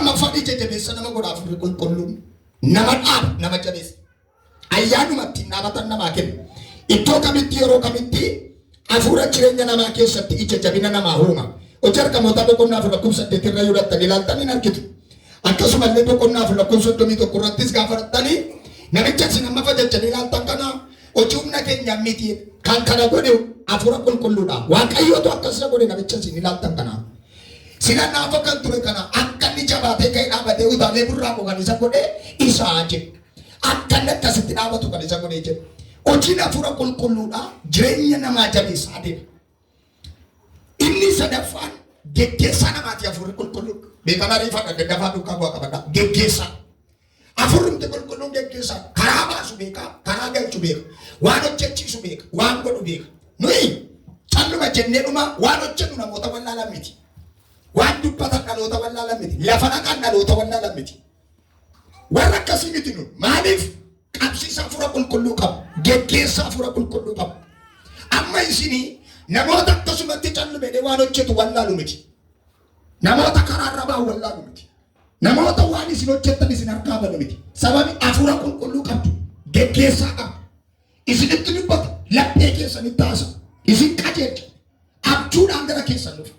lammaffaan ija jabeessa nama godha afurri qulqulluun nama dhaaba nama jabeessa ayyaanumatti dhaabatan namaa kenna iddoo kamitti yeroo kamitti afura jireenya namaa keessatti ija jabina namaa uuma hojii argamoota boqonnaa fi lakkoofsa 8 irra yoodattan ilaaltan hin argitu akkasumallee boqonnaa fi lakkoofsa 31 irrattis gaafa rattanii namicha isin amma fajjachan ilaaltan kana hojii humna keenya miti kan kana godhe afura qulqulluudha waaqayyootu akkasuma godhe namicha isin ilaaltan kana sila naafa kan ture kana akka inni jabaatee ka'ee dhaabatee utaalee burraa kan isa godhe isaa jedhe akka inni akkasitti dhaabatu kan isa godhe jedhe hojiin afura qulqulluudha jireenya namaa jabeessaa deema inni sadaffaan geggeessaa namaati afurri qulqulluun beekama riifaa daddafaa duukaa bu'aa qabadha geggeessaa afurri qulqulluun geggeessaa karaa baasu beeka karaa galchu beeka waan hojjechiisu beeka waan godhu beeka nuyi calluma jennee dhuma waan hojjennu namoota wallaalan miti waan dubbatan dhaloota wallaalan miti lafa dhaqan dhaloota wallaalan miti warra akkasii miti nu maaliif qabsiisa afura qulqulluu qabu geggeessaa afura qulqulluu qabu amma isinii namoota akkasumatti callumedhe waan hojjetu wallaalu miti namoota karaarra ba'u wallaalu miti namoota waan isin hojjettan isin harkaa banu miti sababi afura qulqulluu qabdu geggeessaa qabu isinitti dubbata laphee keessanitti haasa isin qajeelcha abjuudhaan gara keessan dhufu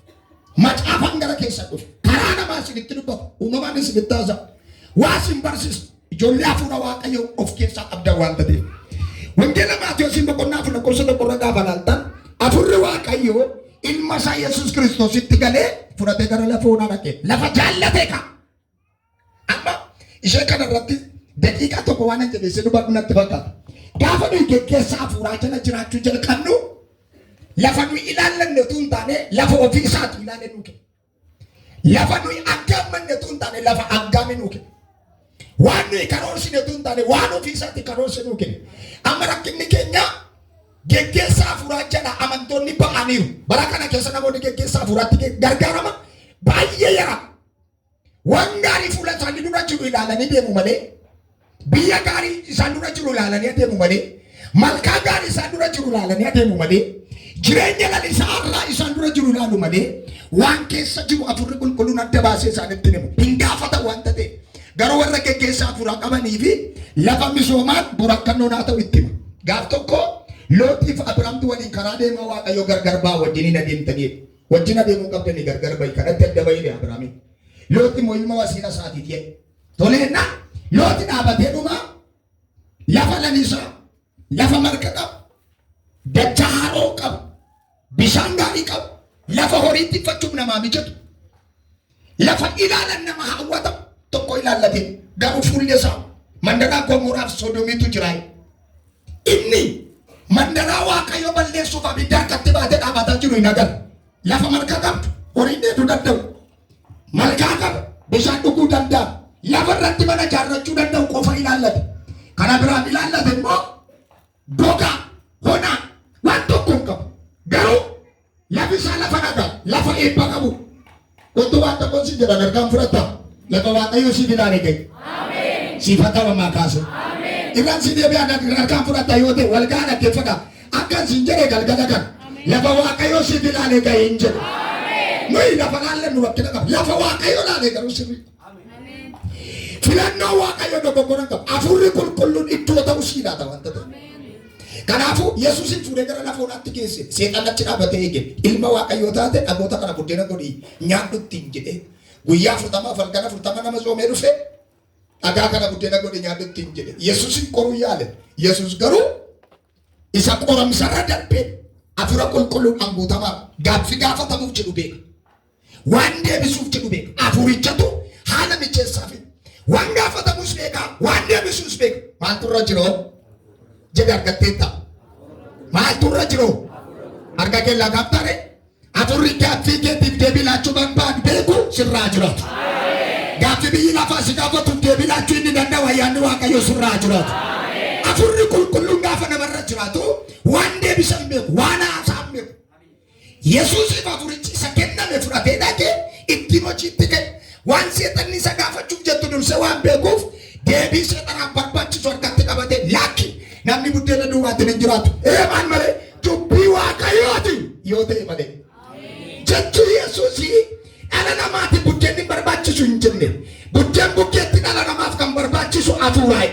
macaafaan gara keessan dhufu karaa namaa isinitti dubbata uumamaan isinitti haasa waa isin barsiisu ijoollee afura waaqayyo of keessaa qabdan waan ta'eef wangeela Maatiyoosin boqonnaa fi lakkoofsa 1 gaafa laaltan afurri waaqayyo ilma isaa Yesuus Kiristoositti galee fudhatee gara lafa onaa dhaqee lafa jaallatee ka amma ishee kanarratti daqiiqaa tokko waan jabeessee dubbadhu natti fakkaata gaafa nuyi geggeessaa afuuraa jala jiraachuu jalqabnu lafa nuyi ilaallanne utuu hin taane lafa ofii isaatu ilaalle nuu kenna lafa nuyi aggaammanne utuu hin taane lafa aggaame nuu kenna waan nuyi karoorsine utuu hin taane waan ofii isaatti karoorse nuu kenna amma rakkinni keenya geggeessaa afuuraa jala amantoonni ba'aniiru bara kana keessa namoonni geggeessaa afuuraatti gargaarama baay'ee yara waan gaarii fuula isaanii dura jiru ilaalanii deemu malee biyya gaarii isaan dura jiru ilaalanii adeemu malee malkaa gaarii isaan dura jiru ilaalanii adeemu malee jireenya lalisaa irraa isaan dura jiru ilaalu malee waan keessa jiru afurri qulqulluun adda baasee isaanitti himu hin gaafata waan ta'e garuu warra geggeessaa afuuraa qabanii fi lafa misoomaan burakkannoo naa ta'u itti hima gaaf tokko Lootiif Abiraamtu waliin karaa deemaa waaqayyo gargar baa wajjin adeemtanii wajjin adeemuu qabdanii gargar ba'i kadhatti adda ba'iidha Abiraamiin Looti moo ilma wasiila isaatiiti toleenna Looti dhaabatee dhuma lafa lalisaa lafa marga qabu dachaa haroo qabu bishaan gaarii qabu lafa horii tikfachuuf namaa mijatu lafa ilaalan nama hawwatamu tokko ilaallatee garuu fuulli isaa mandaraa Gomoraaf Sodoomiitu jira inni mandaraa waaqayyo balleessuuf abidda harkatti baatee dhaabataa jiru hin agarre lafa marga qabdu horii dheeduu danda'u malkaa qaba bishaan dhuguu danda'a lafa irratti mana ijaarrachuu danda'u qofa ilaallate kana biraan ilaallate immoo gogaa honaa waan tokko hin qabu garuu lafi isaa lafa nagaa lafa eebba qabu wanti waan tokkoon si jedhan argaan fudhatta lafa waaqayyo si bilaanii ga'e siif haa ta'amaa kaasu irraan si deebi'an argaan fudhatta yoo ta'e walgaa dhaggeeffata akkan siin jedhee galgala kan lafa waaqayyo si bilaanii ga'e hin jedhu nuyi lafa laallee nu wakkila qaba lafa waaqayyo laalee garuu sirrii filannoo waaqayyo dogoggoran qaba afurri qulqulluun iddoo ta'uu siidaata wanta ta'e kanaafuu Yesuusin fuudhee gara lafa onaatti geesse seexan achi dhaabatee eege ilma waaqayyoo taate dhagoota kana buddeena godhi nyaadhu ittiin jedhee guyyaa 40 falgana 40 nama soomee dhufe dhagaa kana buddeena godhi nyaadhu ittiin jedhe Yesuusin qoruu yaale Yesuus garuu isa qoramsarra darbee afura qulqulluudhaan guutamaa gaaffii gaafatamuuf jedhu beeka waan deebisuuf jedhu beeka afurichatu haala mijeessaaf waan gaafatamuus beeka waan deebisuus beeka maaltu irra jiroo jedhe argatteetta maaltu irra jiroo arga keellaa gaaftaare afurri gaaffii keetiif deebii laachuu barbaadu beeku sirraa jiraatu gaaffii biyyi lafaa si gaafatuuf deebii laachuu inni danda'u ayyaanni waaqayyo sirraa jiraatu afurri qulqulluun gaafa namarra jiraatu waan deebisan beeku waan haasaan beeku Yesuusiif afurichi isa kenname fudhatee dhaqee ittiin hojiitti ga'e waan seexanni isa gaafachuuf jettu dursee waan beekuuf deebii seexanaan barbaachisu harkatti qabatee laakki namni buddeena duwwaatiin hin jiraatu maal malee dubbii waaqayyooti yoo ta'e malee jechi Yesuusii dhala namaati buddeenni barbaachisu hin jenne. Buddeen bukkeetti dhala namaaf kan barbaachisu hafuuraa'e.